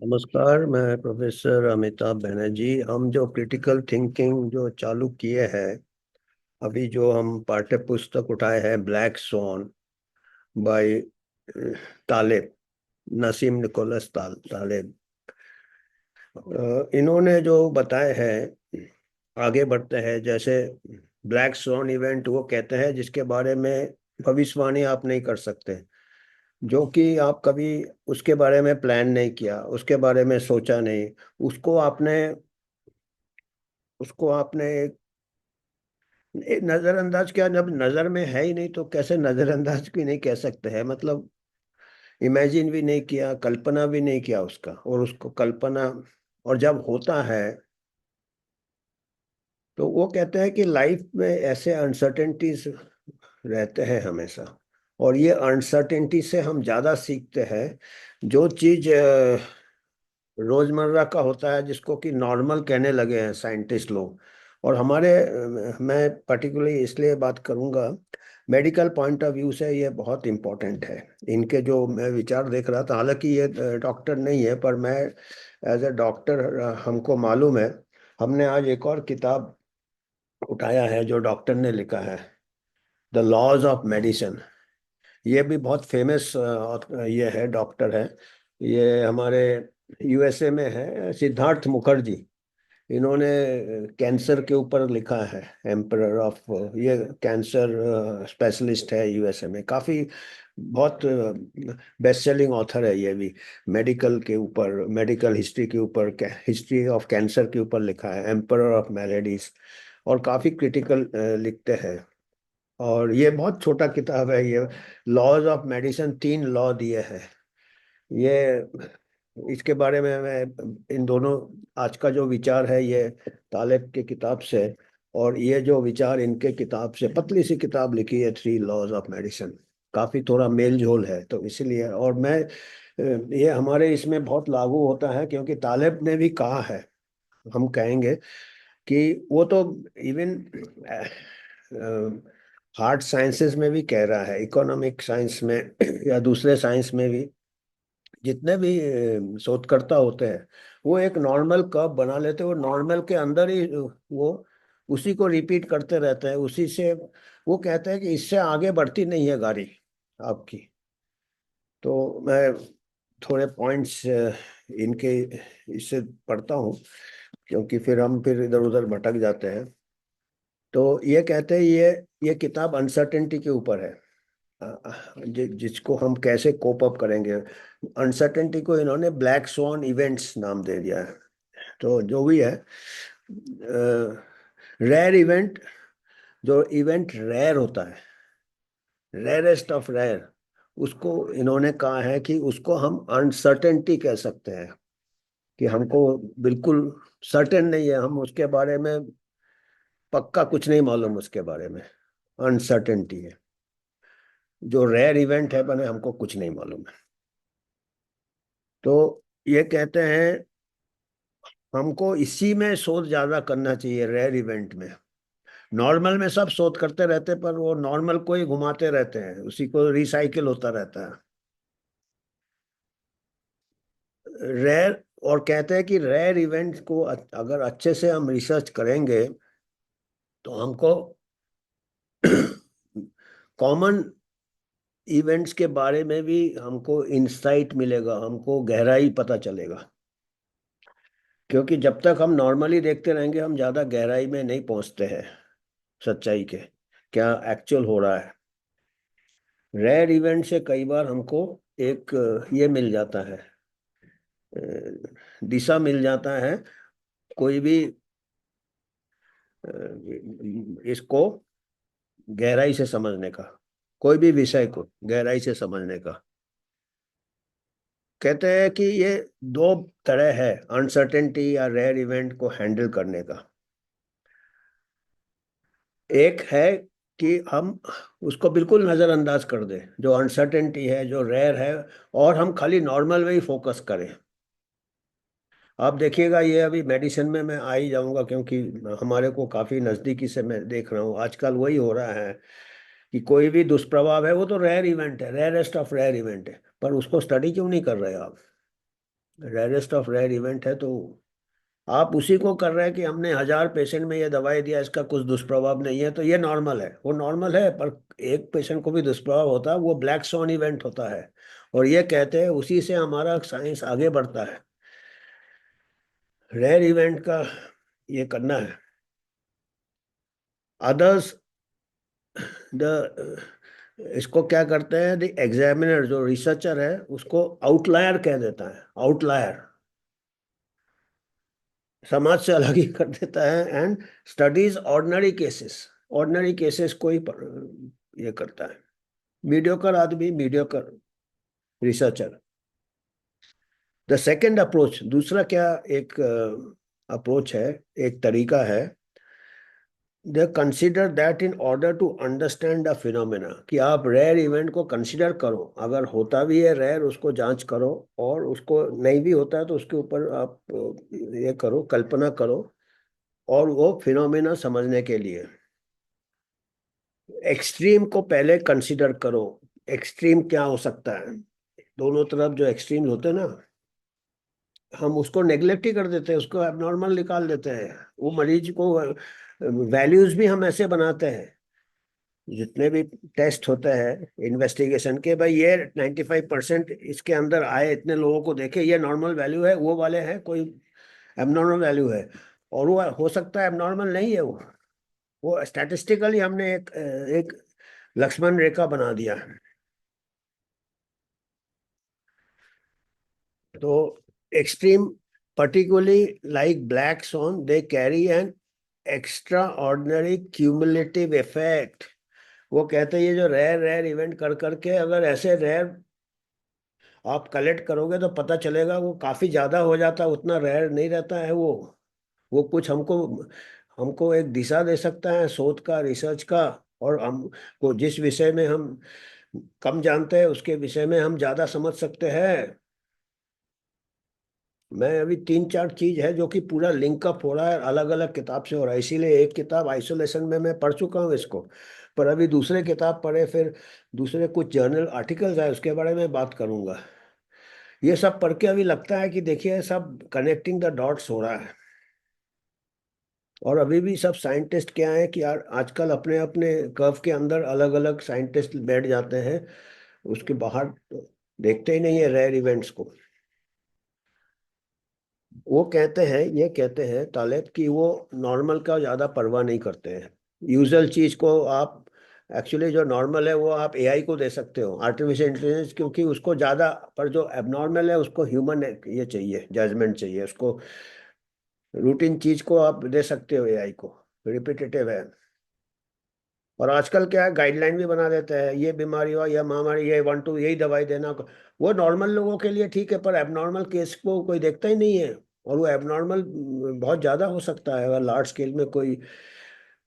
नमस्कार। मैं प्रोफेसर अमिताभ बनर्जी। हम जो क्रिटिकल थिंकिंग जो चालू किए हैं, अभी जो हम पाठ्य पुस्तक उठाए हैं, ब्लैक स्वॉन बाय तालिब, नसीम निकोलस तालिब। इन्होंने जो बताए हैं, आगे बढ़ते हैं। जैसे ब्लैक स्वॉन इवेंट वो कहते हैं जिसके बारे में भविष्यवाणी आप नहीं कर सकते, जो कि आप कभी उसके बारे में प्लान नहीं किया, उसके बारे में सोचा नहीं, उसको आपने उसको आपने नजरअंदाज किया। जब नजर में है ही नहीं तो कैसे नजरअंदाज भी नहीं कह सकते हैं। मतलब इमेजिन भी नहीं किया, कल्पना भी नहीं किया उसका, और उसको कल्पना, और जब होता है तो वो कहते हैं कि लाइफ में ऐसे अनसर्टेनिटीज रहते हैं हमेशा, और ये अनसर्टेनिटी से हम ज्यादा सीखते हैं। जो चीज रोजमर्रा का होता है, जिसको कि नॉर्मल कहने लगे हैं साइंटिस्ट लोग, और हमारे मैं पर्टिकुलरली इसलिए बात करूंगा, मेडिकल पॉइंट ऑफ व्यू से ये बहुत इम्पोर्टेंट है। इनके जो मैं विचार देख रहा था, हालांकि ये डॉक्टर नहीं है, पर मैं एज ए डॉक्टर हमको मालूम है। हमने आज एक और किताब उठाया है जो डॉक्टर ने लिखा है, द लॉज ऑफ मेडिसिन। ये भी बहुत फेमस ये है, डॉक्टर है। ये हमारे यूएसए में है, सिद्धार्थ मुखर्जी। इन्होंने कैंसर के ऊपर लिखा है, एम्परर ऑफ, ये कैंसर स्पेशलिस्ट है यूएसए में। काफी बहुत बेस्ट सेलिंग ऑथर है ये भी। मेडिकल के ऊपर, मेडिकल हिस्ट्री के ऊपर, हिस्ट्री ऑफ कैंसर के ऊपर लिखा है, एम्परर ऑफ मैलेडीज। और काफी क्रिटिकल लिखते हैं। और ये बहुत छोटा किताब है ये, लॉज ऑफ मेडिसिन। 3 लॉ दिए हैं ये। इसके बारे में मैं इन दोनों, आज का जो विचार है ये तालेब के किताब से, और ये जो विचार इनके किताब से, पतली सी किताब लिखी है, 3 लॉज ऑफ मेडिसिन। काफी थोड़ा मेल जोल है तो इसलिए। और मैं ये हमारे इसमें बहुत लागू होता है, क्योंकि तालेब ने भी कहा है, हम कहेंगे कि वो तो इवन हार्ड साइंसेस में भी कह रहा है, इकोनॉमिक साइंस में या दूसरे साइंस में भी, जितने भी शोधकर्ता होते हैं, वो एक नॉर्मल कर्व बना लेते हैं। वो नॉर्मल के अंदर ही वो उसी को रिपीट करते रहते हैं, उसी से वो कहते हैं कि इससे आगे बढ़ती नहीं है गाड़ी आपकी। तो मैं थोड़े पॉइंट्स इनके इससे पढ़ता हूँ, क्योंकि फिर इधर उधर भटक जाते हैं। तो ये कहते हैं, ये किताब अनसर्टेनिटी के ऊपर है। जिसको हम कैसे कोप अप करेंगे। अनसर्टेनिटी को इन्होंने ब्लैक स्वॉन इवेंट्स नाम दे दिया है। तो जो भी है, रेयर इवेंट, जो इवेंट रेयर होता है, रेयरेस्ट ऑफ रेयर, उसको इन्होंने कहा है कि उसको हम अनसर्टेनिटी कह सकते हैं। कि हमको बिल्कुल सर्टेन नहीं है, हम उसके बारे में पक्का कुछ नहीं मालूम, उसके बारे में अनसर्टेनिटी है। जो रेयर इवेंट है, बने हमको कुछ नहीं मालूम है। तो ये कहते हैं हमको इसी में शोध ज्यादा करना चाहिए, रेयर इवेंट में। नॉर्मल में सब शोध करते रहते, पर वो नॉर्मल को ही घुमाते रहते हैं, उसी को रिसाइकिल होता रहता है। रेयर, और कहते हैं कि रेयर इवेंट को अगर अच्छे से हम रिसर्च करेंगे तो हमको कॉमन इवेंट्स के बारे में भी हमको इंसाइट मिलेगा, हमको गहराई पता चलेगा। क्योंकि जब तक हम नॉर्मली देखते रहेंगे, हम ज्यादा गहराई में नहीं पहुंचते हैं सच्चाई के, क्या एक्चुअल हो रहा है। रेयर इवेंट से कई बार हमको एक ये मिल जाता है, दिशा मिल जाता है, कोई भी इसको गहराई से समझने का, कोई भी विषय को गहराई से समझने का। कहते हैं कि ये 2 तरह है अनसर्टेनिटी या रेयर इवेंट को हैंडल करने का। एक है कि हम उसको बिल्कुल नजरअंदाज कर दें, जो अनसर्टेनिटी है, जो रेयर है, और हम खाली नॉर्मल में ही फोकस करें। आप देखिएगा, ये अभी मेडिसिन में मैं आ ही जाऊंगा, क्योंकि हमारे को काफी नजदीकी से मैं देख रहा हूँ आजकल वही हो रहा है। कि कोई भी दुष्प्रभाव है, वो तो रेयर इवेंट है, रेयरेस्ट ऑफ रेयर इवेंट है, पर उसको स्टडी क्यों नहीं कर रहे आप? रेयरेस्ट ऑफ रेयर इवेंट है, तो आप उसी को कर रहे हैं कि हमने 1000 पेशेंट में ये दवाई दिया, इसका कुछ दुष्प्रभाव नहीं है, तो ये नॉर्मल है। वो नॉर्मल है, पर एक पेशेंट को भी दुष्प्रभाव होता है, वो ब्लैक स्वॉन इवेंट होता है। और ये कहते हैं उसी से हमारा साइंस आगे बढ़ता है। रेयर इवेंट का ये करना है। अदर्स, द इसको क्या करते हैं, द एग्जामिनर जो रिसर्चर है उसको आउटलायर कह देता है, आउटलायर, समाज से अलग ही कर देता है। And studies ordinary cases, ordinary cases को ही ये करता है। मीडियोकर आदमी, mediocre researcher. The second approach, दूसरा क्या एक अप्रोच है, एक तरीका है, they consider that in order to understand the phenomena, कि आप रेयर इवेंट को कंसिडर करो, अगर होता भी है रेयर उसको जांच करो, और उसको नहीं भी होता है तो उसके ऊपर आप ये करो, कल्पना करो, और वो फिनोमेना समझने के लिए एक्सट्रीम को पहले कंसिडर करो। एक्सट्रीम क्या हो सकता है, दोनों तरफ जो एक्सट्रीम होते हैं ना, हम उसको नेग्लेक्ट ही कर देते हैं, उसको एबनॉर्मल निकाल देते हैं। वो मरीज को वैल्यूज भी हम ऐसे बनाते हैं, जितने भी टेस्ट होते हैं इन्वेस्टिगेशन के, भाई ये 95% इसके अंदर आए, इतने लोगों को देखे, ये नॉर्मल वैल्यू है, वो वाले हैं कोई एबनॉर्मल वैल्यू है, और वो हो सकता है एबनॉर्मल नहीं है। वो स्टैटिस्टिकली हमने एक लक्ष्मण रेखा बना दिया है। तो extreme, particularly like black swan, they carry an extra ordinary cumulative effect. वो कहते हैं ये जो रेयर रेयर इवेंट कर करके, अगर ऐसे रेयर आप कलेक्ट करोगे तो पता चलेगा वो काफी ज्यादा हो जाता है, उतना रेयर नहीं रहता है वो कुछ हमको हमको एक दिशा दे सकता है शोध का, रिसर्च का। और हम को जिस विषय में हम कम जानते हैं उसके विषय में हम ज्यादा समझ सकते हैं। मैं अभी 3 4 चीज है जो कि पूरा लिंक अप हो रहा है, अलग अलग किताब से हो रहा है, इसीलिए एक किताब आइसोलेशन में मैं पढ़ चुका हूँ इसको, पर अभी दूसरे किताब पढ़े, फिर दूसरे कुछ जर्नल आर्टिकल्स आए, उसके बारे में बात करूंगा। ये सब पढ़ के अभी लगता है कि देखिए सब कनेक्टिंग द डॉट्स हो रहा है। और अभी भी सब साइंटिस्ट क्या है कि यार आजकल अपने अपने कर्व के अंदर अलग अलग साइंटिस्ट बैठ जाते हैं, उसके बाहर देखते ही नहीं है रेयर इवेंट्स को। वो कहते हैं, ये कहते हैं तालेब कि वो नॉर्मल का ज़्यादा परवाह नहीं करते हैं। यूजुअल चीज़ को आप, एक्चुअली जो नॉर्मल है वो आप एआई को दे सकते हो, आर्टिफिशियल इंटेलिजेंस, क्योंकि उसको ज़्यादा, पर जो एबनॉर्मल है उसको ह्यूमन ये चाहिए, जजमेंट चाहिए उसको। रूटीन चीज़ को आप दे सकते हो एआई को, रिपीटेटिव है। और आजकल क्या है, गाइडलाइन भी बना देते हैं, ये बीमारी हुआ, यह महामारी, ये 1 2 यही दवाई देना। वो नॉर्मल लोगों के लिए ठीक है, पर एबनॉर्मल केस को कोई देखता ही नहीं है। और वो एबनॉर्मल बहुत ज्यादा हो सकता है, अगर लार्ज स्केल में कोई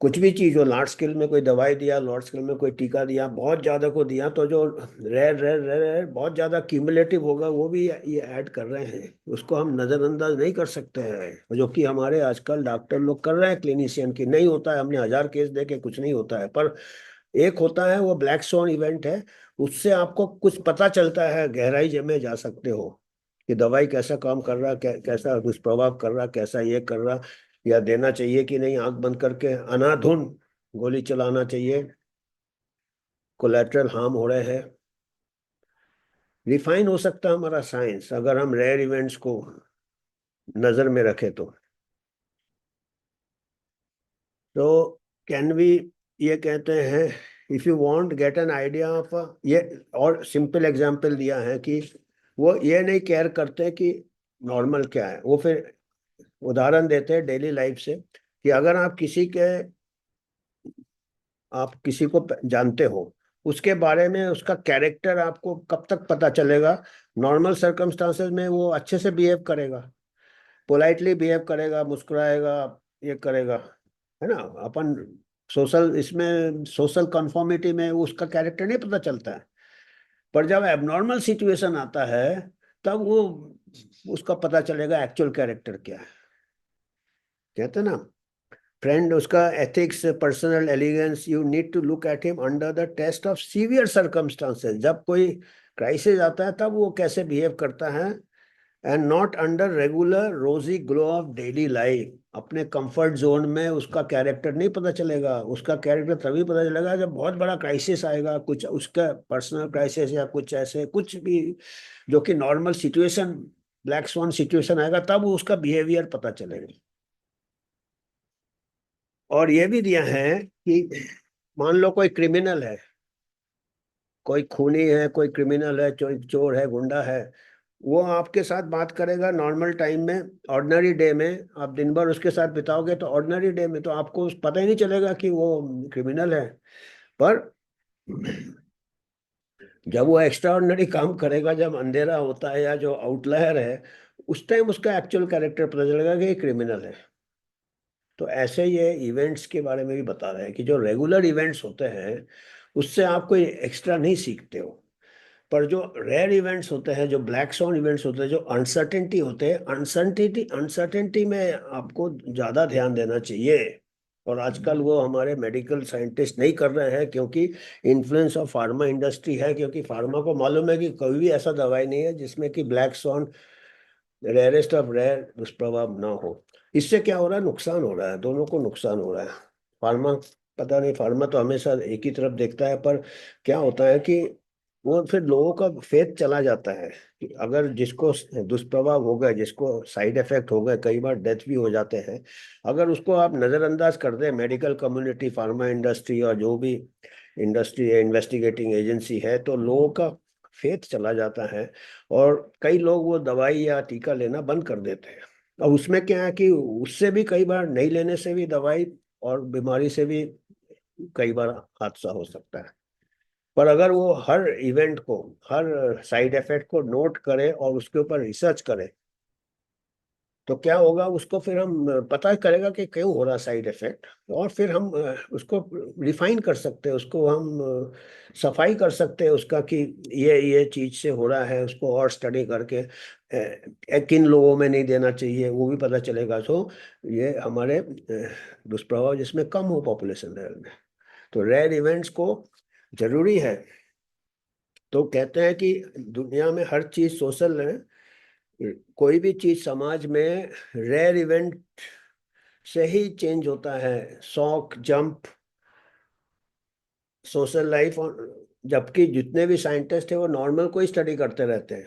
कुछ भी चीज हो, लार्ज स्केल में कोई दवाई दिया, लार्ज स्केल में कोई टीका दिया, बहुत ज्यादा को दिया, तो जो रेयर रेयर रेयर रेयर बहुत ज्यादा क्यूमुलेटिव होगा वो भी ये ऐड कर रहे हैं, उसको हम नजरअंदाज नहीं कर सकते हैं, जो कि हमारे आजकल डॉक्टर लोग कर रहे हैं, क्लिनिशियन की नहीं होता है, हमने 1000 केस देखे कुछ नहीं होता है। पर एक होता है वो ब्लैक स्वॉन इवेंट है, उससे आपको कुछ पता चलता है, गहराई में जा सकते हो कि दवाई कैसा काम कर रहा, कैसा दुष्प्रभाव कर रहा, कैसा ये कर रहा, या देना चाहिए कि नहीं, आंख बंद करके अनाधुन गोली चलाना चाहिए, कोलेटरल हार्म हो रहे हैं। रिफाइन हो सकता है हमारा साइंस अगर हम रेयर इवेंट्स को नजर में रखें तो कैन वी, ये कहते हैं, if you want get an idea of, ये और सिंपल एग्जांपल दिया है कि वो ये नहीं केयर करते कि नॉर्मल क्या है, वो फिर उदाहरण देते हैं डेली लाइफ से, कि अगर आप किसी को जानते हो, उसके बारे में उसका कैरेक्टर आपको कब तक पता चलेगा। नॉर्मल सर्कमस्टांसेस में वो अच्छे से बिहेव करेगा, पोलाइटली बिहेव करेगा, मुस्कुराएगा, ये करेगा, है ना। अपन सोशल, इसमें सोशल कन्फॉर्मिटी में उसका कैरेक्टर नहीं पता चलता है, पर जब एबनॉर्मल सिचुएशन आता है तब वो उसका पता चलेगा एक्चुअल कैरेक्टर क्या है। कहते हैं ना, फ्रेंड उसका ethics, personal elegance, you need to look at him under the test of severe circumstances. जब कोई क्राइसिस आता है तब वो कैसे बिहेव करता है एंड नॉट अंडर रेगुलर रोजी ग्लो ऑफ डेली लाइफ। अपने कंफर्ट जोन में उसका कैरेक्टर नहीं पता चलेगा, उसका कैरेक्टर तभी पता चलेगा जब बहुत बड़ा क्राइसिस आएगा, कुछ उसका पर्सनल क्राइसिस या कुछ ऐसे कुछ भी जो कि normal situation, black swan situation आएगा, तब उसका बिहेवियर पता चलेगा। और ये भी दिया है कि मान लो कोई क्रिमिनल है, कोई खूनी है, कोई क्रिमिनल है, चोर है, गुंडा है, वो आपके साथ बात करेगा नॉर्मल टाइम में, ऑर्डिनरी डे में। आप दिन भर उसके साथ बिताओगे तो ऑर्डिनरी डे में तो आपको पता ही नहीं चलेगा कि वो क्रिमिनल है। पर जब वो एक्स्ट्रा ऑर्डिनरी काम करेगा, जब अंधेरा होता है या जो आउटलायर है, उस टाइम उसका एक्चुअल कैरेक्टर पता चलेगा कि ये क्रिमिनल है। तो ऐसे ये इवेंट्स के बारे में भी बता रहे हैं कि जो रेगुलर इवेंट्स होते हैं उससे आप कोई एक्स्ट्रा नहीं सीखते हो, पर जो रेयर इवेंट्स होते हैं, जो ब्लैक सॉन इवेंट्स होते हैं, जो अनसर्टेनिटी होते हैं, अनसर्टेनिटी अनसर्टेनिटी में आपको ज्यादा ध्यान देना चाहिए। और आजकल वो हमारे मेडिकल साइंटिस्ट नहीं कर रहे हैं, क्योंकि इन्फ्लुएंस ऑफ फार्मा इंडस्ट्री है, क्योंकि फार्मा को मालूम है कि कोई भी ऐसा दवाई नहीं है जिसमें कि black swan, rarest of rare, दुष्प्रभाव ना हो। इससे क्या हो रहा है, नुकसान हो रहा है, दोनों को नुकसान हो रहा है। फार्मा, पता नहीं, फार्मा तो हमेशा एक ही तरफ देखता है, पर क्या होता है कि वो फिर लोगों का फेथ चला जाता है कि अगर जिसको दुष्प्रभाव हो गए, जिसको साइड इफेक्ट हो गए, कई बार डेथ भी हो जाते हैं, अगर उसको आप नजरअंदाज कर दें, मेडिकल कम्युनिटी, फार्मा इंडस्ट्री और जो भी इंडस्ट्री है, इन्वेस्टिगेटिंग एजेंसी है, तो लोगों का फेथ चला जाता है और कई लोग वो दवाई या टीका लेना बंद कर देते हैं। अब उसमें क्या है कि उससे भी कई बार नहीं लेने से भी दवाई और बीमारी से भी कई बार हादसा हो सकता है। पर अगर वो हर इवेंट को, हर साइड इफेक्ट को नोट करे और उसके ऊपर रिसर्च करे, तो क्या होगा, उसको फिर हम पता करेगा कि क्यों हो रहा साइड इफेक्ट, और फिर हम उसको रिफाइन कर सकते हैं, उसको हम सफाई कर सकते हैं उसका कि ये चीज से हो रहा है, उसको और स्टडी करके किन लोगों में नहीं देना चाहिए वो भी पता चलेगा। तो ये हमारे दुष्प्रभाव जिसमें कम हो पॉपुलेशन लेवल में, तो रेयर इवेंट्स को जरूरी है। तो कहते हैं कि दुनिया में हर चीज सोशल है, कोई भी चीज समाज में रेयर इवेंट से ही चेंज होता है। शॉक, जंप, सोशल लाइफ, और जबकि जितने भी साइंटिस्ट हैं वो नॉर्मल को ही स्टडी करते रहते हैं।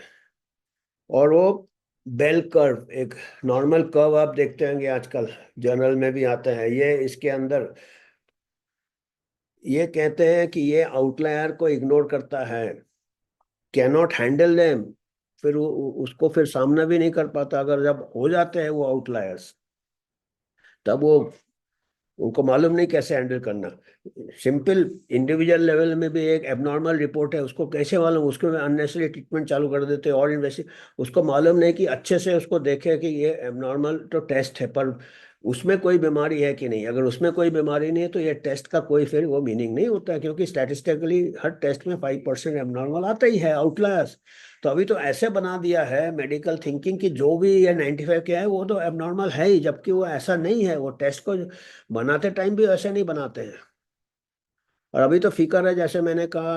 और वो बेल कर्व, एक नॉर्मल कर्व आप देखते होंगे आजकल जर्नल में भी आता है, ये इसके अंदर ये कहते हैं कि ये आउटलायर को इग्नोर करता है, कैन नॉट हैंडल देम, फिर वो उसको फिर सामना भी नहीं कर पाता। अगर जब हो जाते हैं वो आउटलायर्स, तब वो उनको मालूम नहीं कैसे हैंडल करना। सिंपल इंडिविजुअल लेवल में भी एक एबनॉर्मल रिपोर्ट है, उसको कैसे मालूम, उसको अननेसेसरी ट्रीटमेंट चालू कर देते हैं और इन्वेस्ट, उसको मालूम नहीं कि अच्छे से उसको देखे कि ये एबनॉर्मल तो टेस्ट है, पर उसमें कोई बीमारी है कि नहीं। अगर उसमें कोई बीमारी नहीं है तो ये टेस्ट का कोई फिर वो मीनिंग नहीं होता है, क्योंकि स्टैटिस्टिकली हर टेस्ट में 5% एबनॉर्मल आता ही है, आउटलायर्स। तो अभी तो ऐसे बना दिया है मेडिकल थिंकिंग कि जो भी ये 95 के है वो तो एबनॉर्मल है ही, जबकि वो ऐसा नहीं है। वो टेस्ट को बनाते टाइम भी ऐसे नहीं बनाते हैं। और अभी तो फिक्र है, जैसे मैंने कहा,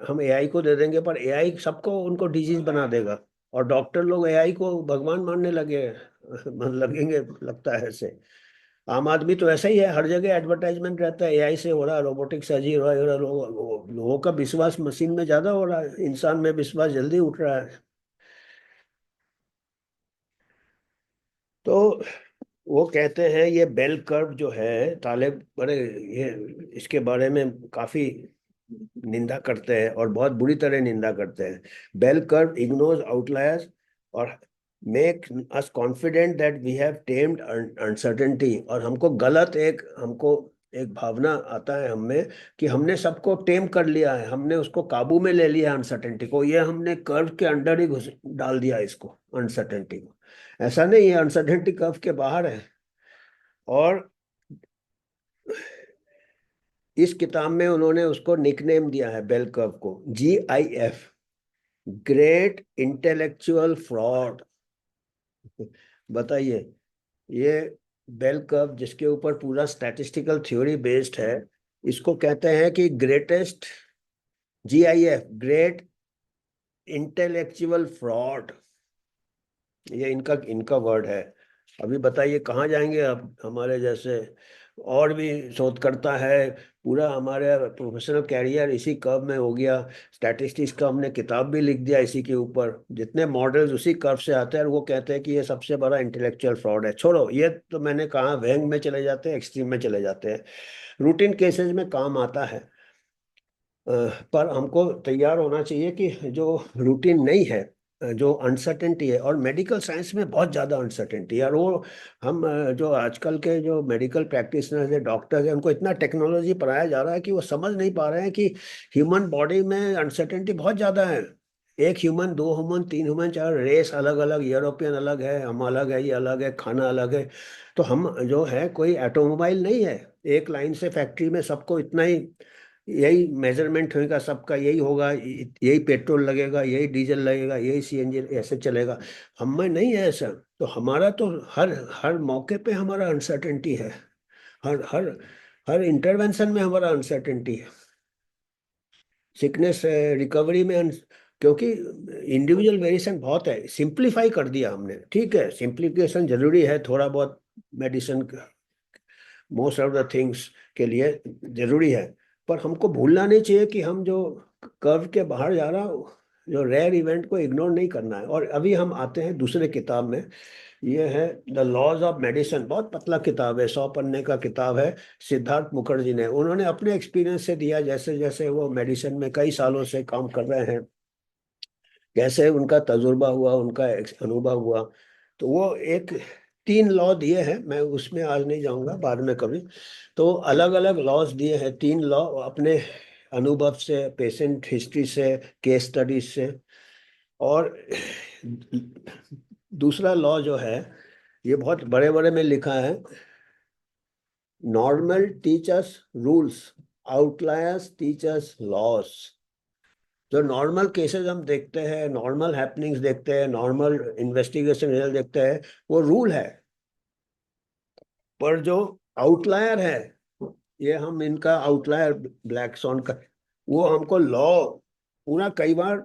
हम एआई को दे देंगे, पर एआई सबको उनको डिजीज बना देगा, और डॉक्टर लोग एआई को भगवान मानने लगे लगेंगे, लगता है ऐसे। आम आदमी तो ऐसा ही है, हर जगह एडवर्टाइजमेंट रहता है, एआई से हो रहा है, रोबोटिक सर्जरी हो रहा है, लोगों का विश्वास मशीन में ज्यादा हो रहा है, इंसान में विश्वास जल्दी उठ रहा है। तो वो कहते हैं ये बेल कर्व जो है, तालिब बड़े ये इसके बारे में काफी निंदा करते हैं और बहुत बुरी तरह निंदा करते हैं। बेल कर्व इग्नोर्स आउटलायर्स और make us confident that we have tamed uncertainty. और हमको एक भावना आता है हमें कि हमने सबको टेम कर लिया है, हमने उसको काबू में ले लिया अनसर्टेनिटी को, ये हमने कर्व के अंडर ही घुस डाल दिया इसको, अनसर्टेनिटी को। ऐसा नहीं है, अनसर्टेनिटी कर्व के बाहर है। और इस किताब में उन्होंने उसको निकनेम दिया है, बेल कर्व को, GIF, ग्रेट इंटेलेक्चुअल फ्रॉड। बताइए, ये बेल कर्व जिसके ऊपर पूरा स्टैटिस्टिकल थ्योरी बेस्ड है, इसको कहते हैं कि greatest, GIF, great intellectual fraud. ये इनका इनका वर्ड है। अभी बताइए कहाँ जाएंगे अब हमारे जैसे और भी शोधकर्ता है। पूरा हमारे प्रोफेशनल कैरियर इसी कर्व में हो गया। स्टैटिस्टिक्स का हमने किताब भी लिख दिया इसी के ऊपर। जितने मॉडल्स उसी कर्व से आते हैं और वो कहते हैं कि ये सबसे बड़ा इंटेलेक्चुअल फ्रॉड है। छोड़ो, ये तो मैंने कहा व्यंग में चले जाते हैं, एक्सट्रीम में चले जाते हैं। रूटीन केसेस में काम आता है। अ, पर हमको तैयार होना चाहिए कि जो रूटीन नहीं है, जो अनसर्टेनिटी है, और मेडिकल साइंस में बहुत ज़्यादा अनसर्टेनिटी है। और वो हम जो आजकल के जो मेडिकल प्रैक्टिशनर्स है, डॉक्टर्स हैं, उनको इतना टेक्नोलॉजी पढ़ाया जा रहा है कि वो समझ नहीं पा रहे हैं कि ह्यूमन बॉडी में अनसर्टेनिटी बहुत ज़्यादा है। एक ह्यूमन, दो ह्यूमन, तीन ह्यूमन, चार रेस अलग अलग, यूरोपियन अलग है, हम अलग है, ये अलग है, खाना अलग है। तो हम जो है कोई ऑटोमोबाइल नहीं है। एक लाइन से फैक्ट्री में सबको इतना ही, यही मेजरमेंट होगा, सबका यही होगा, यही पेट्रोल लगेगा, यही डीजल लगेगा, यही सीएनजी ऐसे चलेगा। हम में नहीं है ऐसा। तो हमारा तो हर हर मौके पे हमारा अनसर्टेनिटी है। हर हर हर इंटरवेंशन में हमारा अनसर्टेनिटी है। सिकनेस रिकवरी में क्योंकि इंडिविजुअल वेरिएशन बहुत है। सिंप्लीफाई कर दिया हमने, ठीक है, सिंप्लीफिकेशन जरूरी है थोड़ा बहुत। Medicine, most of the things के लिए जरूरी है। पर हमको भूलना नहीं चाहिए कि हम जो कर्व के बाहर जा रहा, जो रेयर इवेंट को इग्नोर नहीं करना है। और अभी हम आते हैं दूसरे किताब में। ये है द लॉज ऑफ मेडिसिन। बहुत पतला किताब है, 100 पन्ने का किताब है। सिद्धार्थ मुखर्जी ने, उन्होंने अपने एक्सपीरियंस से दिया, जैसे जैसे वो मेडिसिन में कई सालों से काम कर रहे हैं, कैसे उनका तजुर्बा हुआ, उनका अनुभव हुआ। तो वो एक 3 लॉ दिए हैं, मैं उसमें आज नहीं जाऊंगा, बाद में कभी। तो अलग अलग लॉज दिए हैं, 3 लॉ अपने अनुभव से, पेशेंट हिस्ट्री से, केस स्टडीज से। और दूसरा लॉ जो है, ये बहुत बड़े बड़े में लिखा है। Normal teachers rules, outliers teachers loss. जो नॉर्मल केसेस हम देखते हैं, नॉर्मल हैपनिंग्स देखते हैं, नॉर्मल इन्वेस्टिगेशन रिजल्ट देखते हैं, वो रूल है। पर जो आउटलायर है, ये हम इनका आउटलायर ब्लैक सॉन का, वो हमको लॉ पूरा, कई बार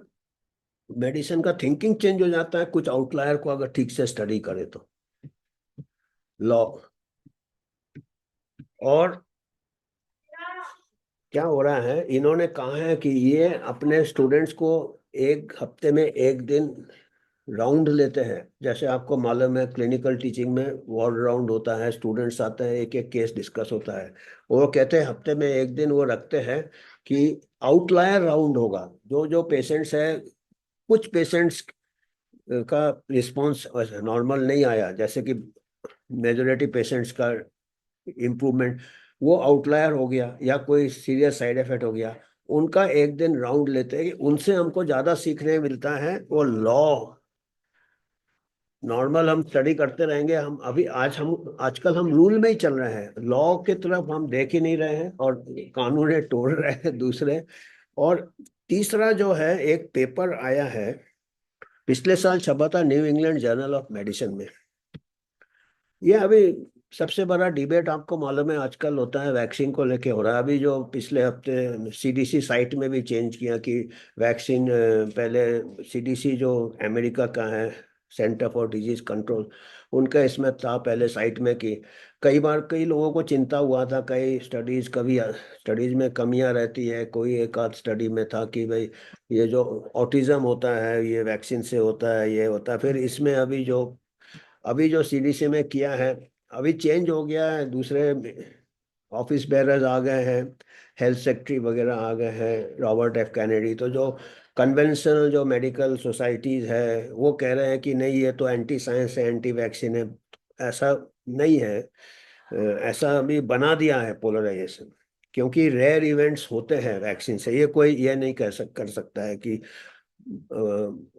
मेडिसिन का थिंकिंग चेंज हो जाता है कुछ आउटलायर को अगर ठीक से स्टडी करे तो, लॉ। और क्या हो रहा है, इन्होंने कहा है कि ये अपने स्टूडेंट्स को एक हफ्ते में एक दिन राउंड लेते हैं। जैसे आपको मालूम है क्लिनिकल टीचिंग में वार्ड राउंड होता है, स्टूडेंट्स आते हैं, एक एक केस डिस्कस होता है। वो कहते हैं हफ्ते में एक दिन वो रखते हैं कि आउटलायर राउंड होगा। जो जो पेशेंट्स है, कुछ पेशेंट्स का रिस्पॉन्स नॉर्मल नहीं आया, जैसे कि मेजोरिटी पेशेंट्स का इम्प्रूवमेंट, वो आउटलायर हो गया, या कोई सीरियस साइड इफेक्ट हो गया, उनका एक दिन राउंड लेते हैं कि उनसे हमको ज्यादा सीखने मिलता है। वो लॉ, नॉर्मल हम स्टडी करते रहेंगे, हम अभी हम आजकल हम रूल में ही चल रहे हैं, लॉ की तरफ हम देख ही नहीं रहे हैं, और कानून तोड़ रहे हैं दूसरे। और तीसरा जो है, एक पेपर आया है, पिछले साल छपा था new England journal of medicine में। ये अभी सबसे बड़ा डिबेट आपको मालूम है आजकल होता है वैक्सीन को लेके हो रहा है। अभी जो पिछले हफ्ते सीडीसी साइट में भी चेंज किया कि वैक्सीन, पहले सीडीसी जो अमेरिका का है, सेंटर फॉर डिजीज कंट्रोल, उनका इसमें था पहले साइट में कि कई बार कई लोगों को चिंता हुआ था, कई स्टडीज, कभी स्टडीज में कमियां रहती है, कोई एक आध स्टडी में था कि भाई ये जो ऑटिज्म होता है ये वैक्सीन से होता है, ये होता है। फिर इसमें अभी जो सीडीसी में किया है, अभी चेंज हो गया है, दूसरे ऑफिस बेरर्स आ गए हैं, हेल्थ सेक्रेटरी वगैरह आ गए हैं, रॉबर्ट एफ कैनेडी। तो जो कन्वेंशनल जो मेडिकल सोसाइटीज है, वो कह रहे हैं कि नहीं ये तो एंटी साइंस है, एंटी वैक्सीन है। ऐसा नहीं है। ऐसा अभी बना दिया है पोलराइजेशन, क्योंकि रेयर इवेंट्स होते हैं वैक्सीन से, ये कोई ये नहीं कर सकता है कि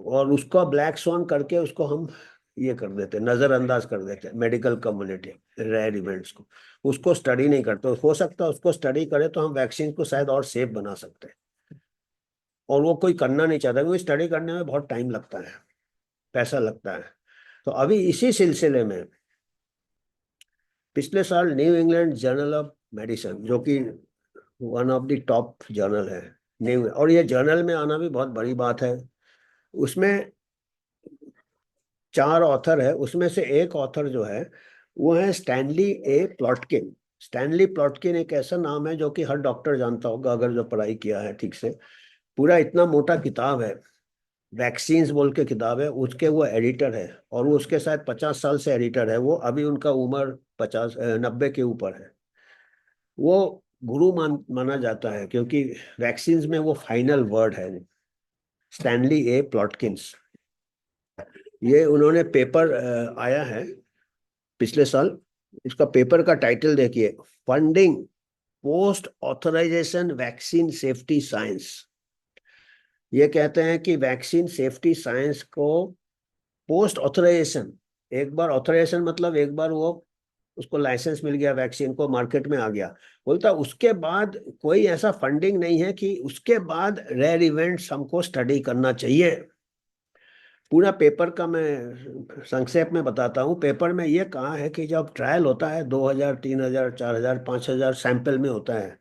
और उसको ब्लैक स्वॉन करके उसको हम ये कर देते, नजरअंदाज कर देते, मेडिकल कम्युनिटी रेयर इवेंट्स को उसको स्टडी नहीं करते। हो सकता है उसको स्टडी करे तो हम वैक्सीन को शायद और सेफ बना सकते हैं। और वो कोई करना नहीं चाहता, क्योंकि स्टडी करने में बहुत टाइम लगता है, पैसा लगता है। तो अभी इसी सिलसिले में पिछले साल new England journal of medicine, जो कि one of the top journal है, न्यू, और ये जर्नल में आना भी बहुत बड़ी बात है। उसमें 4 ऑथर है, उसमें से एक ऑथर जो है वो है स्टैनली ए प्लॉटकिन। स्टैनली प्लॉटकिन एक ऐसा नाम है जो कि हर डॉक्टर जानता होगा अगर जो पढ़ाई किया है ठीक से। पूरा इतना मोटा किताब है, वैक्सीन्स बोल के किताब है, उसके वो एडिटर है, और वो उसके शायद 50 साल से एडिटर है वो। अभी उनका उम्र 90 के ऊपर है। वो गुरु माना जाता है क्योंकि वैक्सीन्स में वो फाइनल वर्ड है। स्टैनली ए प्लॉटकिंस, ये उन्होंने पेपर आया है पिछले साल। इसका पेपर का टाइटल देखिए, funding post authorisation vaccine safety science. ये कहते हैं कि वैक्सीन सेफ्टी साइंस को पोस्ट ऑथराइजेशन, एक बार ऑथराइजेशन मतलब एक बार वो उसको लाइसेंस मिल गया, वैक्सीन को मार्केट में आ गया, बोलता उसके बाद कोई ऐसा फंडिंग नहीं है कि उसके बाद रेयर इवेंट्स हमको स्टडी करना चाहिए। पूरा पेपर का मैं संक्षेप में बताता हूँ। पेपर में ये कहा है कि जब ट्रायल होता है 2000 3000 4000 5000 सैंपल में होता है,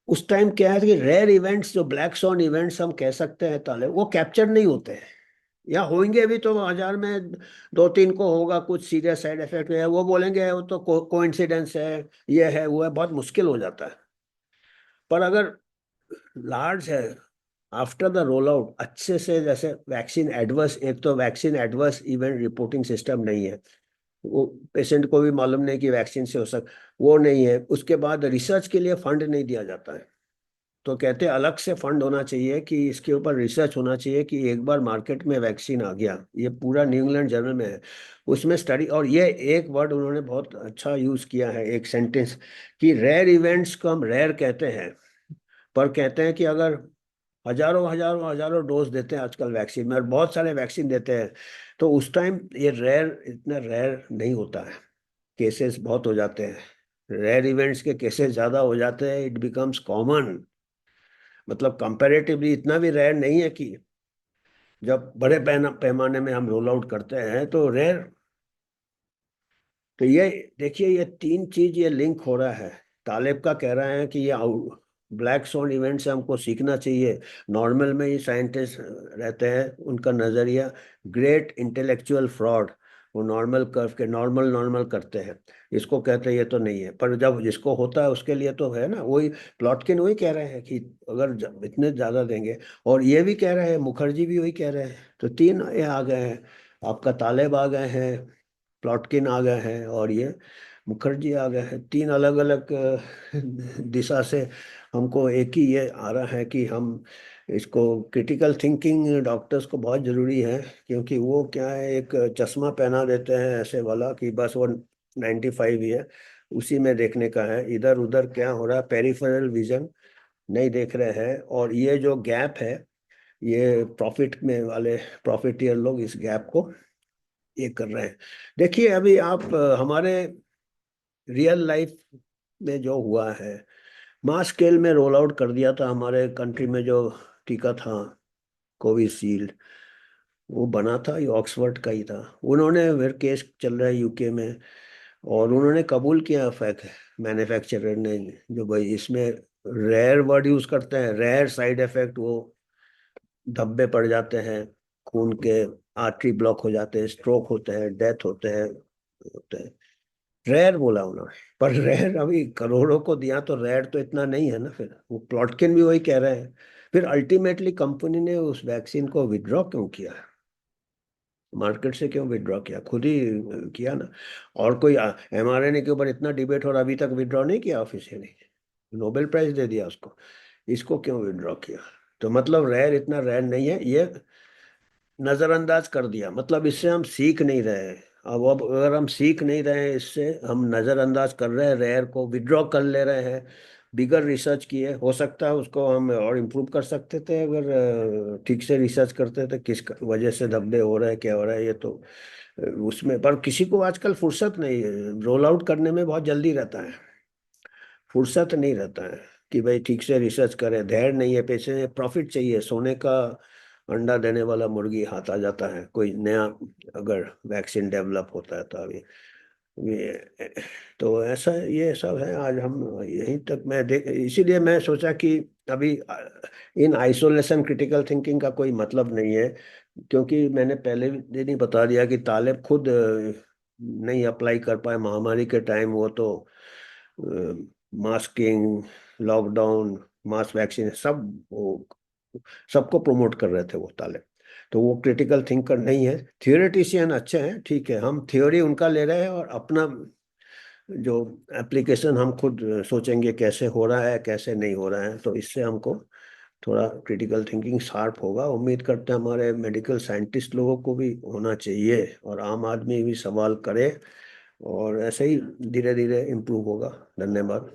उस टाइम क्या है कि रेयर इवेंट्स जो ब्लैक सॉन इवेंट्स हम कह सकते हैं ताले, वो कैप्चर नहीं होते हैं। या होंगे भी तो 1000 में 2 3 को होगा कुछ सीरियस साइड इफेक्ट है, वो बोलेंगे वो तो कोइंसिडेंस है, ये है वो है, बहुत मुश्किल हो जाता है। पर अगर लार्ज है, आफ्टर द रोल आउट अच्छे से, जैसे वैक्सीन एडवर्स, एक तो vaccine adverse event reporting system नहीं है, वो पेशेंट को भी मालूम नहीं कि वैक्सीन से हो सक, वो नहीं है। उसके बाद रिसर्च के लिए फंड नहीं दिया जाता है। तो कहते हैं अलग से फंड होना चाहिए कि इसके ऊपर रिसर्च होना चाहिए कि एक बार मार्केट में वैक्सीन आ गया, ये पूरा न्यू इंग्लैंड जर्नल में है, उसमें स्टडी। और ये एक वर्ड उन्होंने बहुत अच्छा यूज किया है, एक सेंटेंस, कि रेयर इवेंट्स को हम रेयर कहते हैं, पर कहते हैं कि अगर हजारों हजारों हजारों डोज देते हैं आजकल वैक्सीन में, और बहुत सारे वैक्सीन देते हैं, तो उस टाइम ये रेयर इतना रेयर नहीं होता है, केसेस बहुत हो जाते हैं, रेयर इवेंट्स के केसेस ज्यादा हो जाते हैं, इट बिकम्स कॉमन। मतलब कंपैरेटिवली इतना भी रेयर नहीं है कि जब बड़े पैमाने में हम रोल आउट करते हैं तो रेयर। तो ये देखिए, ये 3 चीज ये लिंक हो रहा है। तालिब का कह रहा है कि ये ब्लैक सोन इवेंट से हमको सीखना चाहिए। नॉर्मल में ही साइंटिस्ट रहते हैं, उनका नजरिया ग्रेट इंटेलेक्चुअल फ्रॉड, वो नॉर्मल कर्व के नॉर्मल नॉर्मल करते हैं, इसको कहते हैं ये तो नहीं है। पर जब जिसको होता है उसके लिए तो है ना, वही प्लॉटकिन वही कह रहे हैं कि अगर इतने ज्यादा देंगे। और ये भी कह रहे हैं, मुखर्जी भी वही कह रहे हैं। तो 3 ये आ गए हैं, आपका तालिब आ गए हैं, प्लॉटकिन आ गए हैं, और ये मुखर्जी आ गए हैं। 3 अलग अलग दिशा से हमको एक ही ये आ रहा है कि हम इसको क्रिटिकल थिंकिंग डॉक्टर्स को बहुत जरूरी है। क्योंकि वो क्या है, एक चश्मा पहना देते हैं ऐसे वाला कि बस वो 95 ही है, उसी में देखने का है, इधर उधर क्या हो रहा है पेरिफेरल विजन नहीं देख रहे हैं। और ये जो गैप है, ये प्रॉफिट में वाले प्रॉफिटियर लोग इस गैप को ये कर रहे हैं। देखिए अभी आप हमारे रियल लाइफ में जो हुआ है, मास स्केल में रोल आउट कर दिया था हमारे कंट्री में जो टीका था, कोविशील्ड, वो बना था ये ऑक्सफोर्ड का ही था। उन्होंने फिर केस चल रहा है यूके में, और उन्होंने कबूल किया फैक्ट, मैन्युफैक्चरर ने, जो भाई इसमें रेयर वर्ड यूज करते हैं, रेयर साइड इफेक्ट, वो धब्बे पड़ जाते हैं खून के, आर्टरी ब्लॉक हो जाते हैं, स्ट्रोक होते हैं, डेथ होते हैं। रेयर बोला उन्होंने, पर रेयर अभी करोड़ों को दिया तो रेयर तो इतना नहीं है ना। फिर वो प्लॉटकिन भी वही कह रहे हैं। फिर अल्टीमेटली कंपनी ने उस वैक्सीन को विड्रॉ क्यों किया, मार्केट से क्यों विड्रॉ किया, खुद ही किया ना। और कोई mRNA के ऊपर इतना डिबेट हो रहा, अभी तक विड्रॉ नहीं किया ऑफिशियली, नोबेल प्राइज दे दिया उसको, इसको क्यों विड्रॉ किया। तो मतलब रेयर इतना रेयर नहीं है, ये नजरअंदाज कर दिया। मतलब इससे हम सीख नहीं रहे हैं। अब अगर हम सीख नहीं रहे हैं इससे, हम नजरअंदाज कर रहे हैं, रेयर को विड्रॉ कर ले रहे हैं। बिगर रिसर्च किए, हो सकता है उसको हम और इम्प्रूव कर सकते थे अगर ठीक से रिसर्च करते थे किस वजह से धब्बे हो रहे हैं, क्या हो रहा है, ये तो उसमें। पर किसी को आजकल फुर्सत नहीं है, रोल आउट करने में बहुत जल्दी रहता है, फुर्सत नहीं रहता है कि भाई ठीक से रिसर्च करें, धैर्य नहीं है, पैसे प्रॉफिट चाहिए, सोने का अंडा देने वाला मुर्गी हाथ आ जाता है कोई नया अगर वैक्सीन डेवलप होता है तो। अभी ये तो ऐसा ये सब है। आज हम यहीं तक मैं देख, इसीलिए मैं सोचा कि अभी इन आइसोलेशन क्रिटिकल थिंकिंग का कोई मतलब नहीं है। क्योंकि मैंने पहले भी दिन ही बता दिया कि तालिब खुद नहीं अप्लाई कर पाए महामारी के टाइम। वो तो मास्किंग, लॉकडाउन, मास वैक्सीन सब वो सबको प्रमोट कर रहे थे वो तालिब। तो वो क्रिटिकल थिंकर नहीं है। थियोरेटिशियन अच्छे हैं, ठीक है, हम थ्योरी उनका ले रहे हैं और अपना जो एप्लीकेशन हम खुद सोचेंगे कैसे हो रहा है कैसे नहीं हो रहा है। तो इससे हमको थोड़ा क्रिटिकल थिंकिंग शार्प होगा। उम्मीद करते हैं हमारे मेडिकल साइंटिस्ट लोगों को भी होना चाहिए और आम आदमी भी सवाल करे, और ऐसे ही धीरे धीरे इम्प्रूव होगा। धन्यवाद।